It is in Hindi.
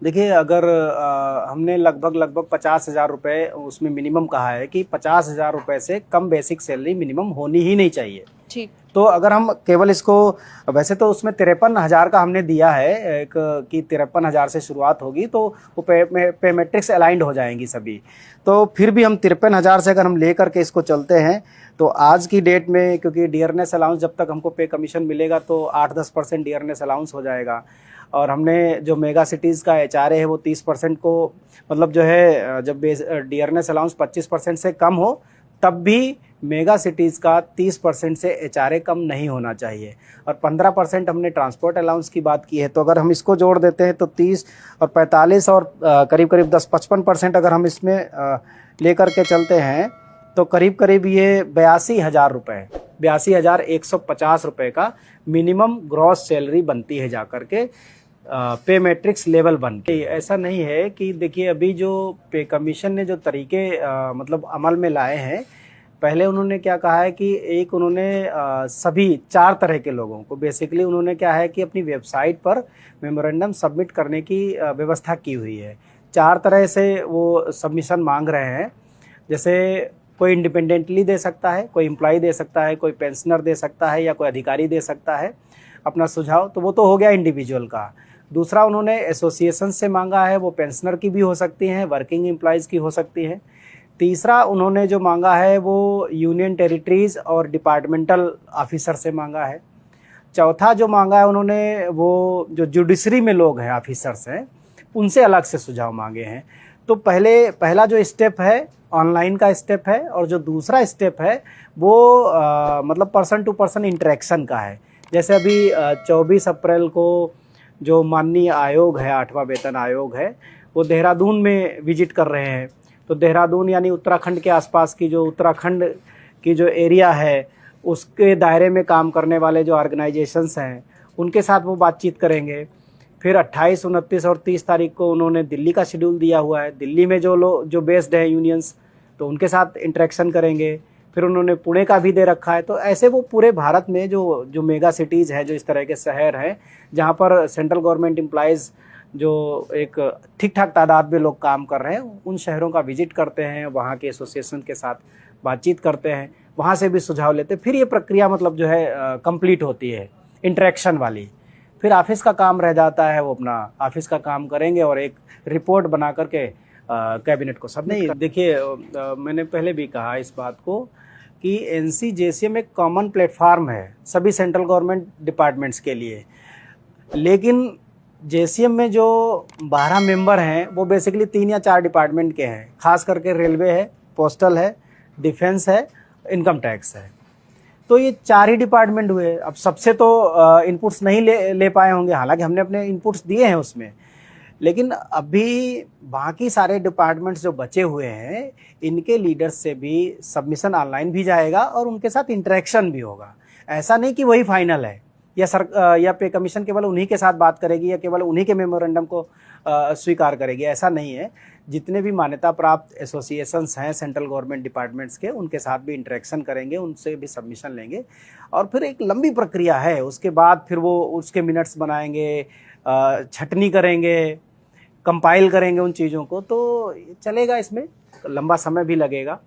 देखिए, अगर हमने लगभग 50,000 रुपये उसमें मिनिमम कहा है कि 50,000 रुपये से कम बेसिक सैलरी मिनिमम होनी ही नहीं चाहिए। ठीक। तो अगर हम केवल इसको, वैसे तो उसमें 53,000 का हमने दिया है एक, कि 53,000 से शुरुआत होगी, तो वो पे मैट्रिक्स अलाइंड हो जाएंगी सभी। तो फिर भी हम 53,000 से अगर हम लेकर के इसको चलते हैं तो आज की डेट में, क्योंकि डियरनेस अलाउंस जब तक हमको पे कमीशन मिलेगा तो 8-10% डियरनेस अलाउंस हो जाएगा। और हमने जो मेगा सिटीज़ का एचआरए है वो 30% को, मतलब जो है जब डियरनेस अलाउंस 25% से कम हो तब भी मेगा सिटीज़ का 30% से एचआरए कम नहीं होना चाहिए। और 15% हमने ट्रांसपोर्ट अलाउंस की बात की है, तो अगर हम इसको जोड़ देते हैं तो 30 और 45 और करीब करीब 10-55% अगर हम इसमें लेकर के चलते हैं तो करीब करीब ये 82,000 रुपये, 82,150 रुपये का मिनिमम ग्रॉस सैलरी बनती है जाकर के पे मैट्रिक्स लेवल 1 के। ऐसा नहीं है कि देखिए, अभी जो पे कमीशन ने जो तरीके मतलब अमल में लाए हैं, पहले उन्होंने क्या कहा है कि एक उन्होंने सभी 4 तरह के लोगों को बेसिकली उन्होंने क्या है कि अपनी वेबसाइट पर मेमोरेंडम सबमिट करने की व्यवस्था की हुई है। 4 तरह से वो सबमिशन मांग रहे हैं। जैसे कोई इंडिपेंडेंटली दे सकता है, कोई एम्प्लॉय दे सकता है, कोई पेंशनर दे सकता है, या कोई अधिकारी दे सकता है अपना सुझाव। तो वो तो हो गया इंडिविजुअल का। दूसरा उन्होंने एसोसिएशन से मांगा है, वो पेंशनर की भी हो सकती हैं, वर्किंग एम्प्लॉयज़ की हो सकती हैं। तीसरा उन्होंने जो मांगा है वो यूनियन टेरिटरीज़ और डिपार्टमेंटल ऑफिसर से मांगा है। चौथा जो मांगा है उन्होंने, वो जो जुडिशरी में लोग हैं, ऑफिसर्स हैं, उनसे अलग से सुझाव मांगे हैं। तो पहला जो स्टेप है ऑनलाइन का स्टेप है, और जो दूसरा स्टेप है वो मतलब पर्सन टू पर्सन इंटरेक्शन का है। जैसे अभी 24 अप्रैल को जो माननीय आयोग है, 8वां वेतन आयोग है, वो देहरादून में विजिट कर रहे हैं। तो देहरादून यानी उत्तराखंड के आसपास की जो उत्तराखंड की जो एरिया है, उसके दायरे में काम करने वाले जो ऑर्गेनाइजेशंस हैं उनके साथ वो बातचीत करेंगे। फिर 28, 29 और 30 तारीख को उन्होंने दिल्ली का शेड्यूल दिया हुआ है। दिल्ली में जो बेस्ड हैं यूनियंस, तो उनके साथ इंटरेक्शन करेंगे। फिर उन्होंने पुणे का भी दे रखा है। तो ऐसे वो पूरे भारत में जो मेगा सिटीज़ है, जो इस तरह के शहर हैं जहाँ पर सेंट्रल गवर्नमेंट एम्प्लॉयज़ जो एक ठीक ठाक तादाद में लोग काम कर रहे हैं, उन शहरों का विजिट करते हैं, वहाँ के एसोसिएशन के साथ बातचीत करते हैं, वहाँ से भी सुझाव लेते हैं। फिर ये प्रक्रिया मतलब जो है कंप्लीट होती है इंटरेक्शन वाली। फिर ऑफिस का काम रह जाता है, वो अपना ऑफिस का काम करेंगे और एक रिपोर्ट बना करके कैबिनेट को सबमिट कर। देखिए, मैंने पहले भी कहा इस बात को कि NCJCM एक कॉमन प्लेटफार्म है सभी सेंट्रल गवर्नमेंट डिपार्टमेंट्स के लिए। लेकिन JCM में जो 12 मेंबर हैं वो बेसिकली 3 या 4 डिपार्टमेंट के हैं। खास करके रेलवे है, पोस्टल है, डिफेंस है, इनकम टैक्स है। तो ये 4 ही डिपार्टमेंट हुए। अब सबसे तो इनपुट्स नहीं ले पाए होंगे, हालांकि हमने अपने इनपुट्स दिए हैं उसमें। लेकिन अभी बाकी सारे डिपार्टमेंट्स जो बचे हुए हैं, इनके लीडर्स से भी सबमिशन ऑनलाइन भी जाएगा और उनके साथ इंटरेक्शन भी होगा। ऐसा नहीं कि वही फाइनल है, या पे कमीशन केवल उन्हीं के साथ बात करेगी या केवल उन्हीं के मेमोरेंडम को स्वीकार करेगी, ऐसा नहीं है। जितने भी मान्यता प्राप्त एसोसिएशंस हैं सेंट्रल गवर्नमेंट डिपार्टमेंट्स के, उनके साथ भी इंटरेक्शन करेंगे, उनसे भी सबमिशन लेंगे। और फिर एक लंबी प्रक्रिया है। उसके बाद फिर वो उसके मिनट्स बनाएंगे, छटनी करेंगे, कंपाइल करेंगे उन चीज़ों को। तो चलेगा, इसमें लंबा समय भी लगेगा।